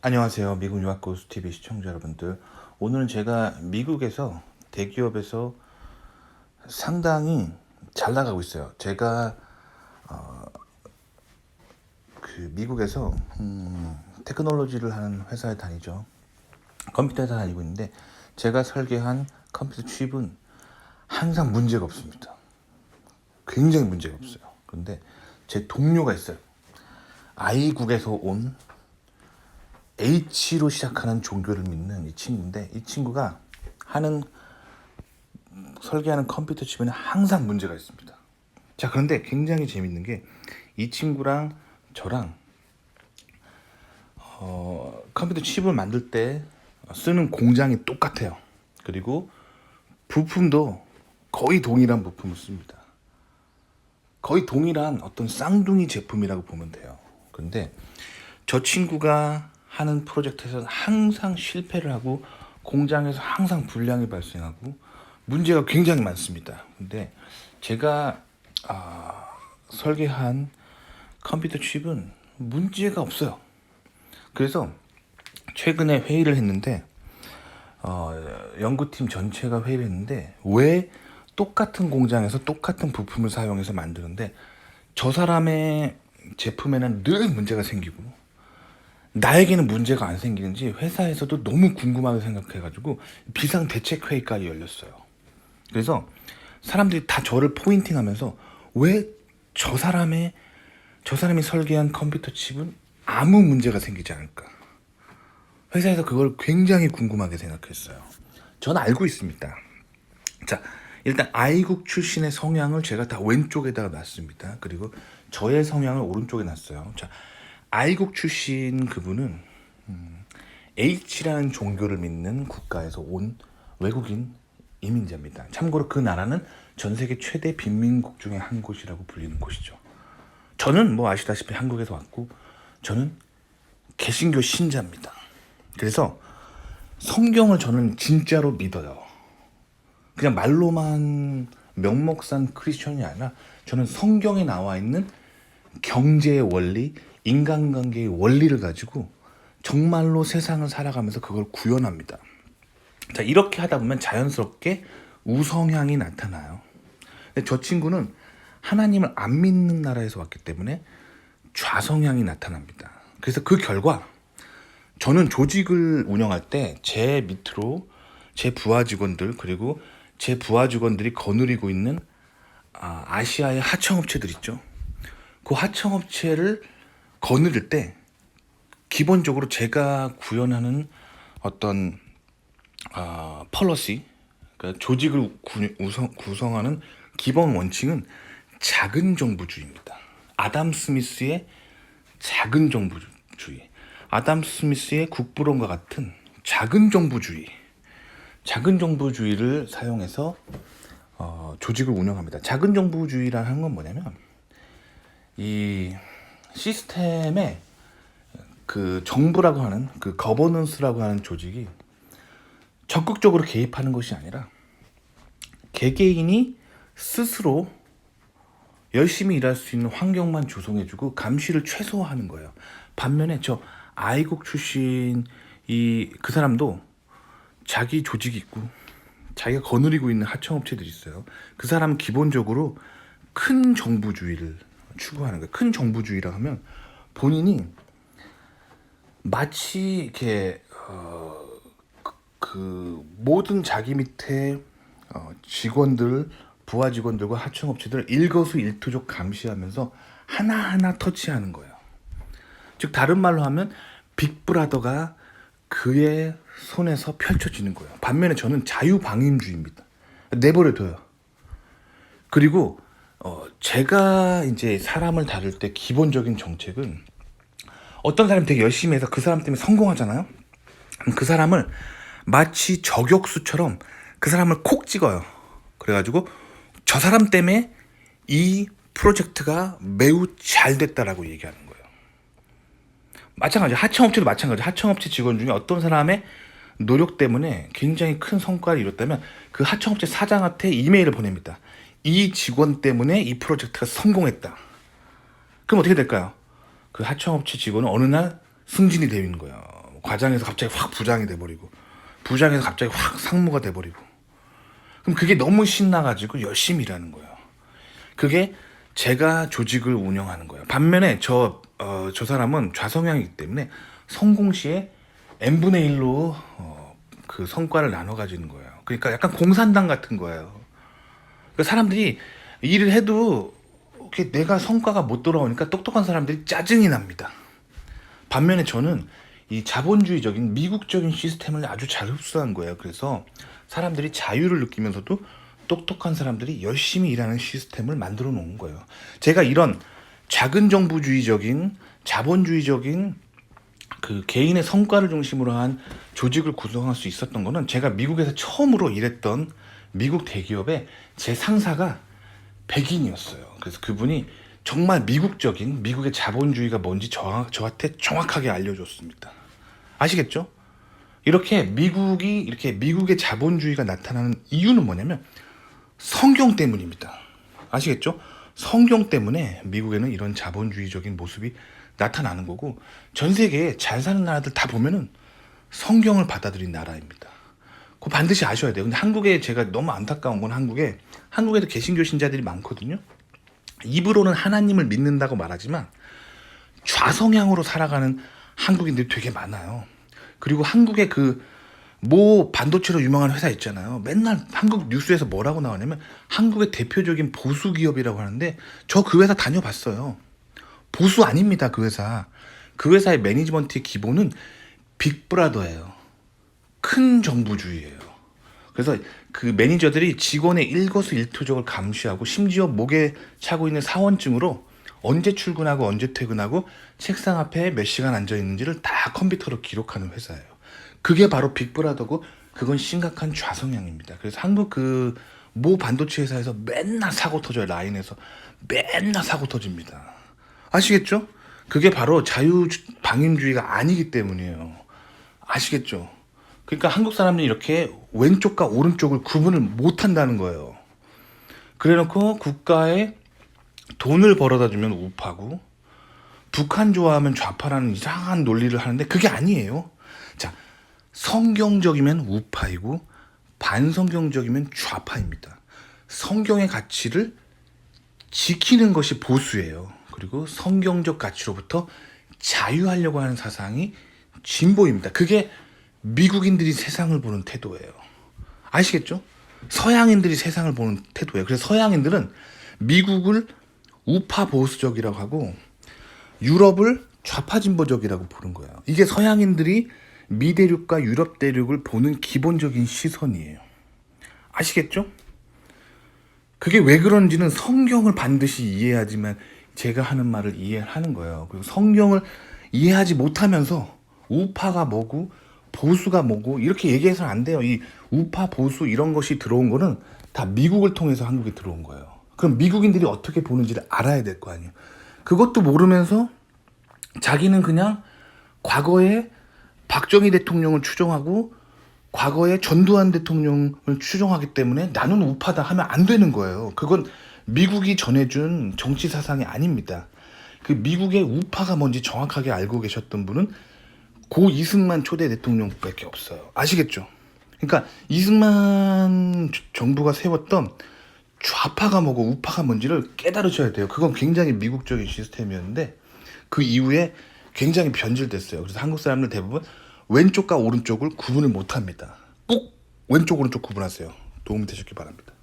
안녕하세요. 미국 유학고수 TV 시청자 여러분들. 오늘은 제가 미국에서 대기업에서 상당히 잘 나가고 있어요. 제가 미국에서 테크놀로지를 하는 회사에 다니죠. 컴퓨터 회사 다니고 있는데 제가 설계한 컴퓨터 칩은 항상 문제가 없습니다. 굉장히 문제가 없어요. 그런데 제 동료가 있어요. I국에서 온 H로 시작하는 종교를 믿는 이 친구인데, 이 친구가 하는 설계하는 컴퓨터 칩에는 항상 문제가 있습니다. 자, 그런데 굉장히 재밌는 게 이 친구랑 저랑 컴퓨터 칩을 만들 때 쓰는 공장이 똑같아요. 그리고 부품도 거의 동일한 부품을 씁니다. 거의 동일한 어떤 쌍둥이 제품이라고 보면 돼요. 근데 저 친구가 하는 프로젝트에서는 항상 실패를 하고 공장에서 항상 불량이 발생하고 문제가 굉장히 많습니다. 근데 제가 설계한 컴퓨터 칩은 문제가 없어요. 그래서 최근에 회의를 했는데 연구팀 전체가 회의를 했는데, 왜 똑같은 공장에서 똑같은 부품을 사용해서 만드는데 저 사람의 제품에는 늘 문제가 생기고 나에게는 문제가 안 생기는지 회사에서도 너무 궁금하게 생각해가지고 비상대책회의까지 열렸어요. 그래서 사람들이 다 저를 포인팅하면서 왜 저 사람이 설계한 컴퓨터 칩은 아무 문제가 생기지 않을까, 회사에서 그걸 굉장히 궁금하게 생각했어요. 저는 알고 있습니다. 자, 일단 I국 출신의 성향을 제가 다 왼쪽에다가 놨습니다. 그리고 저의 성향을 오른쪽에 놨어요. 자, I국 출신 그분은 H라는 종교를 믿는 국가에서 온 외국인 이민자입니다. 참고로 그 나라는 전 세계 최대 빈민국 중에 한 곳이라고 불리는 곳이죠. 저는 뭐 아시다시피 한국에서 왔고, 저는 개신교 신자입니다. 그래서 성경을 저는 진짜로 믿어요. 그냥 말로만 명목산 크리스천이 아니라 저는 성경에 나와 있는 경제의 원리, 인간관계의 원리를 가지고 정말로 세상을 살아가면서 그걸 구현합니다. 자, 이렇게 하다 보면 자연스럽게 우성향이 나타나요. 근데 저 친구는 하나님을 안 믿는 나라에서 왔기 때문에 좌성향이 나타납니다. 그래서 그 결과 저는 조직을 운영할 때 제 밑으로 제 부하 직원들, 그리고 제 부하 직원들이 거느리고 있는 아시아의 하청업체들 있죠. 그 하청업체를 거느릴 때 기본적으로 제가 구현하는 어떤 펄러시, 그러니까 조직을 구성하는 기본 원칙은 작은 정부주의입니다. 아담 스미스의 작은 정부주의, 아담 스미스의 국부론과 같은 작은 정부주의를 사용해서 조직을 운영합니다. 작은 정부주의라는 건 뭐냐면, 이 시스템에 그 정부라고 하는 그 거버넌스라고 하는 조직이 적극적으로 개입하는 것이 아니라 개개인이 스스로 열심히 일할 수 있는 환경만 조성해주고 감시를 최소화하는 거예요. 반면에 저 I국 출신 그 사람도 자기 조직이 있고 자기가 거느리고 있는 하청업체들이 있어요. 그 사람은 기본적으로 큰 정부주의를 추구하는 거예요. 큰 정부주의라 하면 본인이 마치 이렇게 그 모든 자기 밑에 직원들, 부하 직원들과 하청업체들을 일거수일투족 감시하면서 하나하나 터치하는 거예요. 즉 다른 말로 하면 빅브라더가 그의 손에서 펼쳐지는 거예요. 반면에 저는 자유방임주의입니다. 내버려둬요. 그리고 제가 이제 사람을 다룰 때 기본적인 정책은, 어떤 사람이 되게 열심히 해서 그 사람 때문에 성공하잖아요. 그 사람을 마치 저격수처럼 그 사람을 콕 찍어요. 그래가지고 저 사람 때문에 이 프로젝트가 매우 잘 됐다라고 얘기하는 거예요. 마찬가지, 하청업체도 마찬가지. 하청업체 직원 중에 어떤 사람의 노력 때문에 굉장히 큰 성과를 이뤘다면 그 하청업체 사장한테 이메일을 보냅니다. 이 직원 때문에 이 프로젝트가 성공했다. 그럼 어떻게 될까요? 그 하청업체 직원은 어느 날 승진이 되는 거예요. 과장에서 갑자기 확 부장이 돼버리고, 부장에서 갑자기 확 상무가 돼버리고. 그럼 그게 너무 신나가지고 열심히 일하는 거예요. 그게 제가 조직을 운영하는 거예요. 반면에 저 사람은 좌성향이기 때문에 성공 시에 n분의 1로 그 성과를 나눠 가지는 거예요. 그러니까 약간 공산당 같은 거예요. 그러니까 사람들이 일을 해도 이렇게 내가 성과가 못 돌아오니까 똑똑한 사람들이 짜증이 납니다. 반면에 저는 이 자본주의적인 미국적인 시스템을 아주 잘 흡수한 거예요. 그래서 사람들이 자유를 느끼면서도 똑똑한 사람들이 열심히 일하는 시스템을 만들어 놓은 거예요. 제가 이런 작은 정부주의적인 자본주의적인 그 개인의 성과를 중심으로 한 조직을 구성할 수 있었던 거는 제가 미국에서 처음으로 일했던 미국 대기업의 제 상사가 백인이었어요. 그래서 그분이 정말 미국적인 미국의 자본주의가 뭔지 저한테 정확하게 알려줬습니다. 아시겠죠? 이렇게 미국의 자본주의가 나타나는 이유는 뭐냐면 성경 때문입니다. 아시겠죠? 성경 때문에 미국에는 이런 자본주의적인 모습이 나타나는 거고, 전 세계에 잘 사는 나라들 다 보면은 성경을 받아들인 나라입니다. 그거 반드시 아셔야 돼요. 근데 한국에 제가 너무 안타까운 건 한국에도 개신교 신자들이 많거든요. 입으로는 하나님을 믿는다고 말하지만 좌성향으로 살아가는 한국인들이 되게 많아요. 그리고 한국의 모 반도체로 유명한 회사 있잖아요. 맨날 한국 뉴스에서 뭐라고 나오냐면 한국의 대표적인 보수 기업이라고 하는데, 저 그 회사 다녀봤어요. 보수 아닙니다. 그 회사. 그 회사의 매니지먼트의 기본은 빅브라더예요. 큰 정부주의예요. 그래서 그 매니저들이 직원의 일거수일투족을 감시하고, 심지어 목에 차고 있는 사원증으로 언제 출근하고 언제 퇴근하고 책상 앞에 몇 시간 앉아 있는지를 다 컴퓨터로 기록하는 회사예요. 그게 바로 빅브라더고, 그건 심각한 좌성향입니다. 그래서 한국 모 반도체 회사에서 맨날 사고 터져요. 라인에서 맨날 사고 터집니다. 아시겠죠? 그게 바로 자유방임주의가 아니기 때문이에요. 아시겠죠? 그러니까 한국 사람들이 이렇게 왼쪽과 오른쪽을 구분을 못한다는 거예요. 그래놓고 국가에 돈을 벌어다 주면 우파고, 북한 좋아하면 좌파라는 이상한 논리를 하는데 그게 아니에요. 자, 성경적이면 우파이고 반성경적이면 좌파입니다. 성경의 가치를 지키는 것이 보수예요. 그리고 성경적 가치로부터 자유하려고 하는 사상이 진보입니다. 그게 미국인들이 세상을 보는 태도예요. 아시겠죠? 서양인들이 세상을 보는 태도예요. 그래서 서양인들은 미국을 우파 보수적이라고 하고 유럽을 좌파 진보적이라고 보는 거예요. 이게 서양인들이 미대륙과 유럽 대륙을 보는 기본적인 시선이에요. 아시겠죠? 그게 왜 그런지는 성경을 반드시 이해하지만 제가 하는 말을 이해하는 거예요. 그리고 성경을 이해하지 못하면서 우파가 뭐고 보수가 뭐고 이렇게 얘기해서는 안 돼요. 이 우파 보수 이런 것이 들어온 거는 다 미국을 통해서 한국에 들어온 거예요. 그럼 미국인들이 어떻게 보는지를 알아야 될 거 아니에요. 그것도 모르면서 자기는 그냥 과거에 박정희 대통령을 추종하고 과거에 전두환 대통령을 추종하기 때문에 나는 우파다 하면 안 되는 거예요. 그건 미국이 전해준 정치 사상이 아닙니다. 그 미국의 우파가 뭔지 정확하게 알고 계셨던 분은 고 이승만 초대 대통령밖에 없어요. 아시겠죠? 그러니까 이승만 정부가 세웠던 좌파가 뭐고 우파가 뭔지를 깨달으셔야 돼요. 그건 굉장히 미국적인 시스템이었는데 그 이후에 굉장히 변질됐어요. 그래서 한국 사람들 대부분 왼쪽과 오른쪽을 구분을 못합니다. 꼭 왼쪽 오른쪽 구분하세요. 도움이 되셨길 바랍니다.